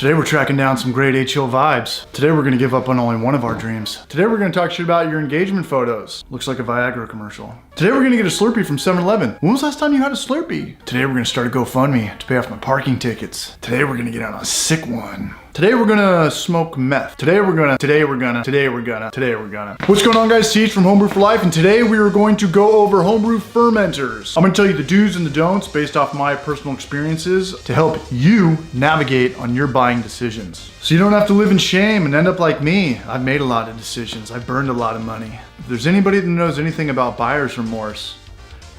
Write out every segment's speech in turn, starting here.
Today we're tracking down some great HO vibes. Today we're gonna give up on only one of our dreams. Today we're gonna talk shit about your engagement photos. Looks like a Viagra commercial. Today we're gonna get a Slurpee from 7-Eleven. When was the last time you had a Slurpee? Today we're gonna start a GoFundMe to pay off my parking tickets. Today we're gonna get on a sick one. Today we're gonna smoke meth. Today we're gonna. What's going on, guys? Siege from Homebrew for Life, and today we are going to go over homebrew fermenters. I'm gonna tell you the do's and the don'ts based off my personal experiences to help you navigate on your buying decisions. So you don't have to live in shame and end up like me. I've made a lot of decisions. I've burned a lot of money. If there's anybody that knows anything about buyer's remorse,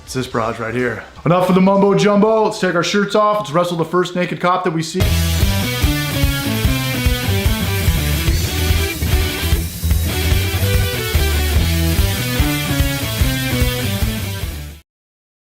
it's this broad right here. Enough of the mumbo jumbo. Let's take our shirts off. Let's wrestle the first naked cop that we see.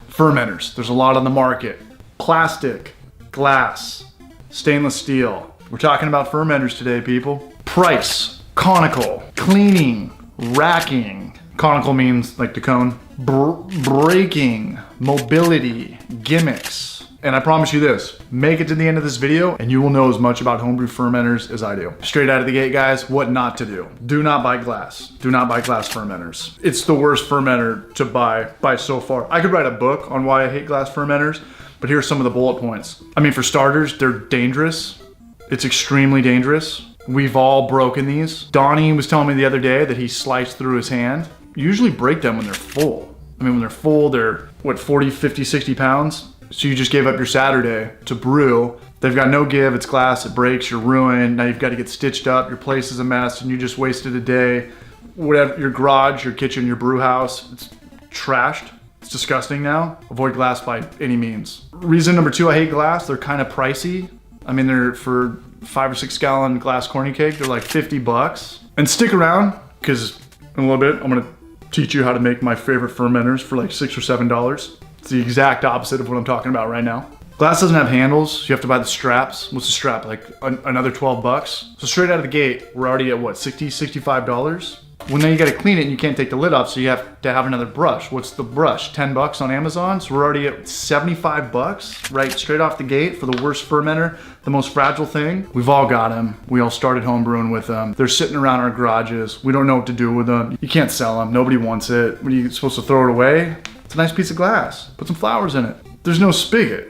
Fermenters, there's a lot on the market. Plastic, glass, stainless steel. We're talking about fermenters today, people. Price, conical, cleaning, racking. Conical means like the cone. Breaking, mobility, gimmicks. And I promise you this, make it to the end of this video and you will know as much about homebrew fermenters as I do. Straight out of the gate, guys, what not to do. Do not buy glass. Do not buy glass fermenters. It's the worst fermenter to buy by so far. I could write a book on why I hate glass fermenters, but here's some of the bullet points. I mean, for starters, they're dangerous. It's extremely dangerous. We've all broken these. Donnie was telling me the other day that he sliced through his hand. You usually break them when they're full. I mean, when they're full, they're what, 40, 50, 60 pounds? So you just gave up your Saturday to brew. They've got no give, it's glass, it breaks, you're ruined. Now you've got to get stitched up, your place is a mess, and you just wasted a day. Whatever, your garage, your kitchen, your brew house, it's trashed. It's disgusting now. Avoid glass by any means. Reason number two I hate glass, they're kind of pricey. I mean, they're for 5 or 6 gallon glass corny cake, they're like 50 bucks. And stick around, because in a little bit, I'm gonna teach you how to make my favorite fermenters for like $6 or $7. It's the exact opposite of what I'm talking about right now. Glass doesn't have handles, so you have to buy the straps. What's the strap? Like another 12 bucks? So straight out of the gate, we're already at what, $60, $65? Well, now you gotta clean it and you can't take the lid off, so you have to have another brush. What's the brush? 10 bucks on Amazon? So we're already at 75 bucks, right? Straight off the gate for the worst fermenter, the most fragile thing. We've all got them. We all started homebrewing with them. They're sitting around our garages. We don't know what to do with them. You can't sell them. Nobody wants it. What are you supposed to throw it away? It's a nice piece of glass. Put some flowers in it. There's no spigot.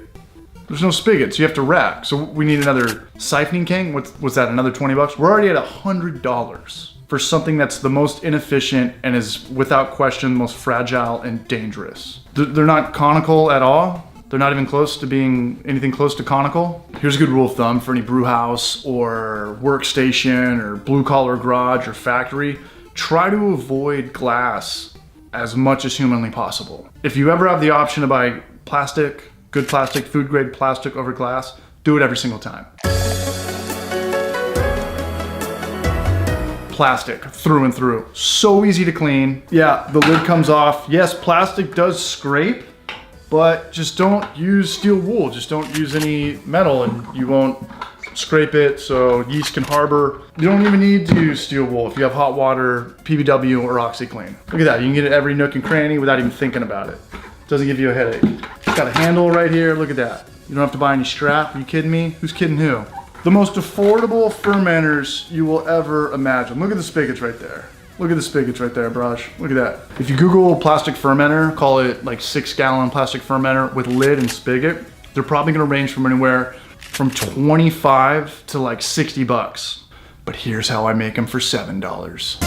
There's no spigot, so you have to rack. So we need another siphoning king. What's that, another 20 bucks? We're already at $100 for something that's the most inefficient and is without question the most fragile and dangerous. They're not conical at all. They're not even close to being anything close to conical. Here's a good rule of thumb for any brew house or workstation or blue collar garage or factory. Try to avoid glass as much as humanly possible. If you ever have the option to buy plastic, good plastic, food grade plastic over glass, do it every single time. Plastic through and through. So easy to clean. Yeah, the lid comes off. Yes, plastic does scrape, but just don't use steel wool. Just don't use any metal and you won't scrape it so yeast can harbor. You don't even need to use steel wool if you have hot water, PBW, or OxyClean. Look at that, you can get it every nook and cranny without even thinking about it. Doesn't give you a headache. It's got a handle right here, look at that. You don't have to buy any strap, are you kidding me? Who's kidding who? The most affordable fermenters you will ever imagine. Look at the spigots right there. Look at the spigots right there, Braj. Look at that. If you Google plastic fermenter, call it like 6 gallon plastic fermenter with lid and spigot, they're probably gonna range from anywhere from 25 to like 60 bucks. But here's how I make them for $7.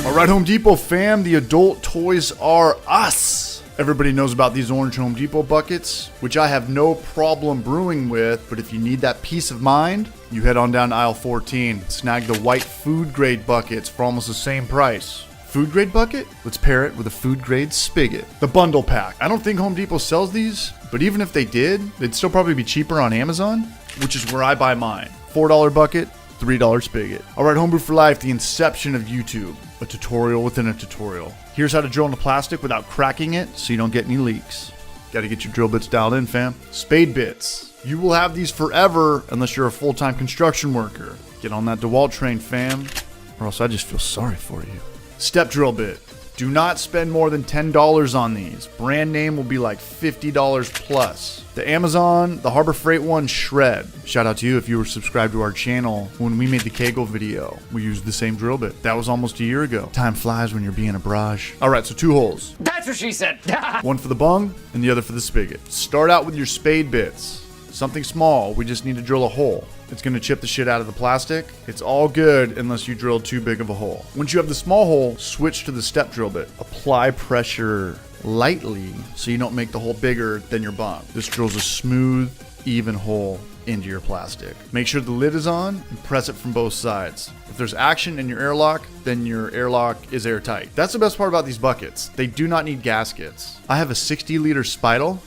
All right, Home Depot fam, the adult toys are us. Everybody knows about these orange Home Depot buckets, which I have no problem brewing with, but if you need that peace of mind, you head on down to aisle 14, snag the white food grade buckets for almost the same price. Food grade bucket? Let's pair it with a food grade spigot. The bundle pack. I don't think Home Depot sells these, but even if they did, they'd still probably be cheaper on Amazon, which is where I buy mine. $4 bucket, $3 spigot. All right, Homebrew for Life, the inception of YouTube. A tutorial within a tutorial. Here's how to drill into plastic without cracking it so you don't get any leaks. Gotta get your drill bits dialed in, fam. Spade bits. You will have these forever unless you're a full-time construction worker. Get on that DeWalt train, fam, or else I just feel sorry for you. Step drill bit. Do not spend more than $10 on these. Brand name will be like $50 plus. The Amazon, the Harbor Freight one, shred. Shout out to you if you were subscribed to our channel when we made the Kegel video. We used the same drill bit. That was almost a year ago. Time flies when you're being a barrage. All right, so 2 holes. That's what she said. One for the bung and the other for the spigot. Start out with your spade bits. Something small, we just need to drill a hole. It's gonna chip the shit out of the plastic. It's all good unless you drill too big of a hole. Once you have the small hole, switch to the step drill bit. Apply pressure lightly so you don't make the hole bigger than your bung. This drills a smooth, even hole into your plastic. Make sure the lid is on and press it from both sides. If there's action in your airlock, then your airlock is airtight. That's the best part about these buckets. They do not need gaskets. I have a 60-liter Spidel.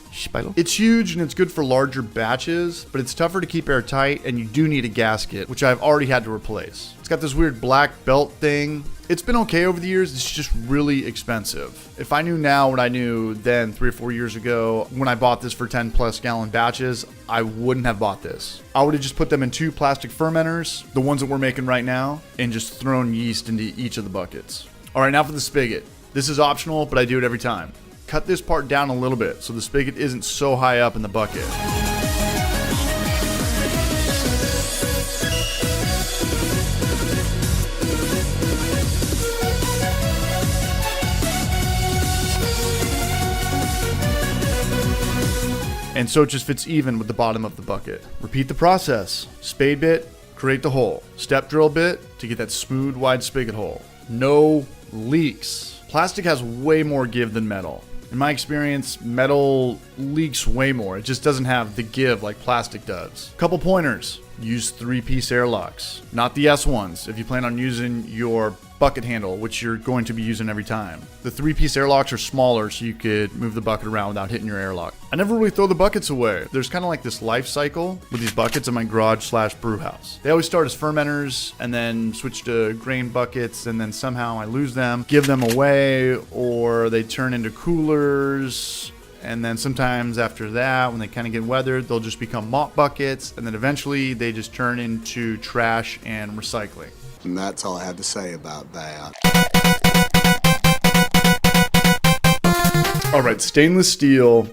It's huge and it's good for larger batches, but it's tougher to keep airtight and you do need a gasket, which I've already had to replace. It's got this weird black belt thing. It's been okay over the years, it's just really expensive. If I knew now what I knew then 3 or 4 years ago, when I bought this for 10 plus gallon batches, I wouldn't have bought this. I would have just put them in 2 plastic fermenters, the ones that we're making right now, and just thrown yeast into each of the buckets. All right, now for the spigot. This is optional, but I do it every time. Cut this part down a little bit so the spigot isn't so high up in the bucket. And so it just fits even with the bottom of the bucket. Repeat the process. Spade bit, create the hole. Step drill bit to get that smooth, wide spigot hole. No leaks. Plastic has way more give than metal. In my experience, metal leaks way more. It just doesn't have the give like plastic does. Couple pointers. Use 3-piece airlocks, not the S ones if you plan on using your bucket handle, which you're going to be using every time. The 3-piece airlocks are smaller so you could move the bucket around without hitting your airlock. I never really throw the buckets away. There's kind of like this life cycle with these buckets in my garage/brew house. They always start as fermenters and then switch to grain buckets, and then somehow I lose them, give them away, or they turn into coolers. And then sometimes after that, when they kind of get weathered, they'll just become mop buckets. And then eventually they just turn into trash and recycling. And that's all I have to say about that. All right, stainless steel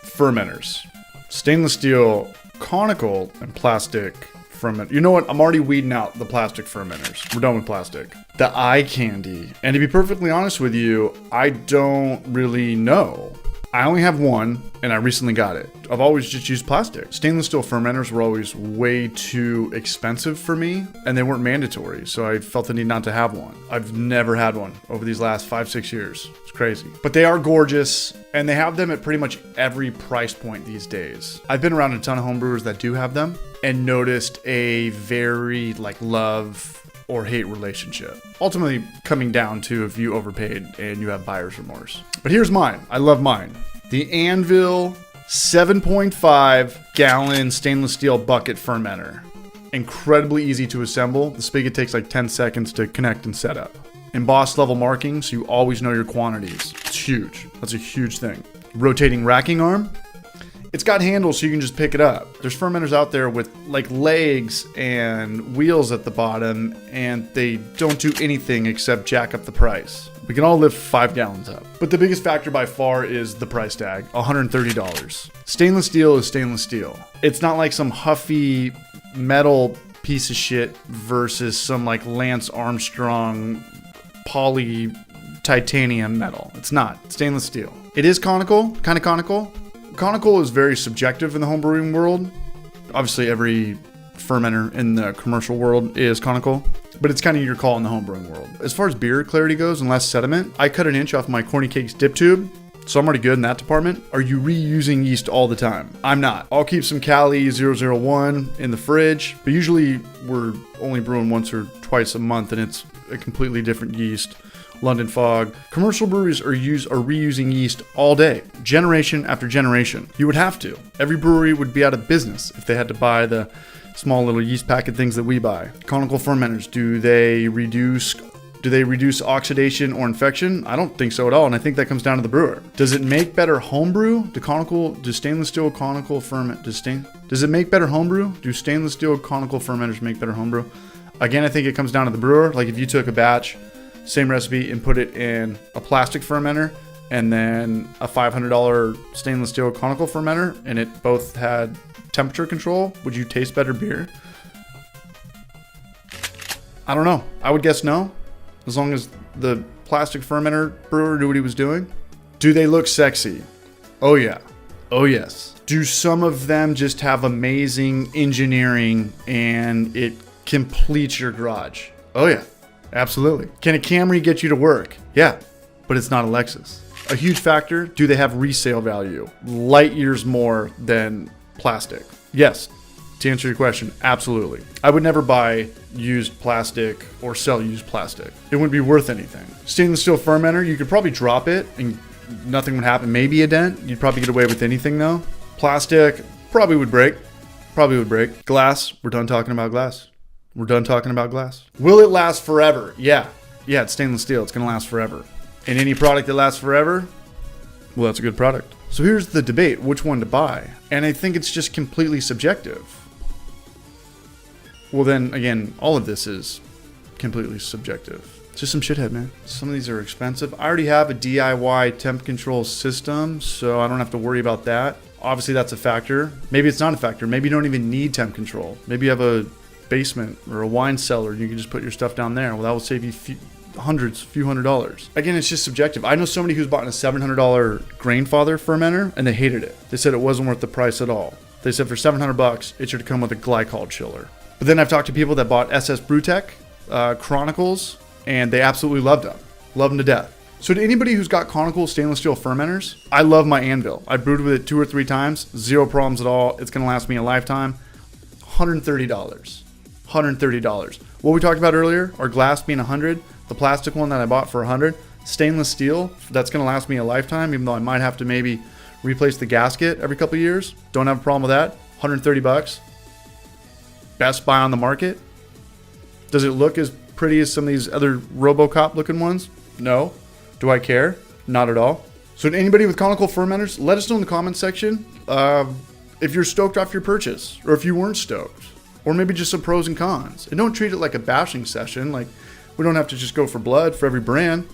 fermenters. Stainless steel conical and plastic ferment. You know what? I'm already weeding out the plastic fermenters. We're done with plastic. The eye candy. And to be perfectly honest with you, I don't really know. I only have one, and I recently got it. I've always just used plastic. Stainless steel fermenters were always way too expensive for me, and they weren't mandatory, so I felt the need not to have one. I've never had one over these last 5-6 years. It's crazy. But they are gorgeous, and they have them at pretty much every price point these days. I've been around a ton of homebrewers that do have them, and noticed a very love or hate relationship. Ultimately coming down to if you overpaid and you have buyer's remorse. But here's mine. I love mine. The Anvil 7.5 gallon stainless steel bucket fermenter. Incredibly easy to assemble. The spigot takes like 10 seconds to connect and set up. Embossed level marking so you always know your quantities. It's huge. That's a huge thing. Rotating racking arm. It's got handles so you can just pick it up. There's fermenters out there with legs and wheels at the bottom, and they don't do anything except jack up the price. We can all lift 5 gallons up. But the biggest factor by far is the price tag, $130. Stainless steel is stainless steel. It's not like some huffy metal piece of shit versus some Lance Armstrong poly titanium metal. It's not. It's stainless steel. It is conical, kind of conical. Conical is very subjective in the homebrewing world. Obviously, every fermenter in the commercial world is conical, but it's kind of your call in the homebrewing world. As far as beer clarity goes and less sediment, I cut an inch off my Corny Cakes dip tube, so I'm already good in that department. Are you reusing yeast all the time? I'm not. I'll keep some Cali 001 in the fridge, but usually we're only brewing once or twice a month, and it's a completely different yeast. London Fog. Commercial breweries are reusing yeast all day, generation after generation. You would have to. Every brewery would be out of business if they had to buy the small little yeast packet things that we buy. Conical fermenters, do they reduce oxidation or infection? I don't think so at all, and I think that comes down to the brewer. Does it make better homebrew? Does stainless steel conical ferment does it make better homebrew? Do stainless steel conical fermenters make better homebrew? Again, I think it comes down to the brewer. Like if you took a batch, same recipe, and put it in a plastic fermenter and then a $500 stainless steel conical fermenter, and it both had temperature control, would you taste better beer? I don't know. I would guess no, as long as the plastic fermenter brewer knew what he was doing. Do they look sexy? Oh yeah. Oh yes. Do some of them just have amazing engineering and it completes your garage? Oh yeah, absolutely. Can a Camry get you to work? Yeah, but it's not a Lexus. A huge factor, do they have resale value? Light years more than plastic. Yes, to answer your question, absolutely. I would never buy used plastic or sell used plastic. It wouldn't be worth anything. Stainless steel fermenter, you could probably drop it and nothing would happen. Maybe a dent. You'd probably get away with anything though. Plastic probably would break. Probably would break. Glass, we're done talking about glass. We're done talking about glass. Will it last forever? Yeah. Yeah, it's stainless steel. It's going to last forever. And any product that lasts forever, well, that's a good product. So here's the debate, which one to buy. And I think it's just completely subjective. Well, then again, all of this is completely subjective. It's just some shithead, man. Some of these are expensive. I already have a DIY temp control system, so I don't have to worry about that. Obviously, that's a factor. Maybe it's not a factor. Maybe you don't even need temp control. Maybe you have a basement or a wine cellar and you can just put your stuff down there. Well, that will save you few $100s. Again, it's just subjective. I know somebody who's bought a $700 Grainfather fermenter and they hated it. They said it wasn't worth the price at all. They said for $700, it should come with a glycol chiller. But then I've talked to people that bought SS Brewtech Chronicles, and they absolutely loved them. Love them to death. So to anybody who's got conical stainless steel fermenters, I love my Anvil. I brewed with it 2 or 3 times, 0 problems at all. It's going to last me a lifetime. $130. $130. What we talked about earlier, our glass being $100, the plastic one that I bought for $100, stainless steel, that's going to last me a lifetime, even though I might have to maybe replace the gasket every couple of years. Don't have a problem with that. $130. Best buy on the market. Does it look as pretty as some of these other RoboCop looking ones? No. Do I care? Not at all. So to anybody with conical fermenters, let us know in the comments section if you're stoked off your purchase, or if you weren't stoked, or maybe just some pros and cons. And don't treat it like a bashing session. Like, we don't have to just go for blood for every brand.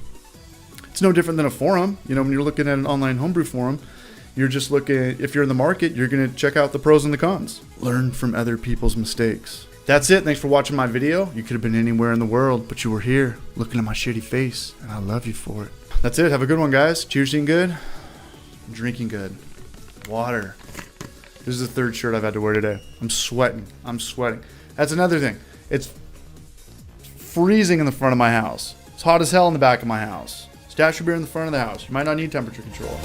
It's no different than a forum. You know, when you're looking at an online homebrew forum, you're just looking, if you're in the market, you're going to check out the pros and the cons. Learn from other people's mistakes. That's it. Thanks for watching my video. You could have been anywhere in the world, but you were here looking at my shitty face, and I love you for it. That's it. Have a good one, guys. Cheers to eating good, drinking good. Water. This is the 3rd shirt I've had to wear today. I'm sweating. That's another thing. It's freezing in the front of my house. It's hot as hell in the back of my house. Stash your beer in the front of the house. You might not need temperature control.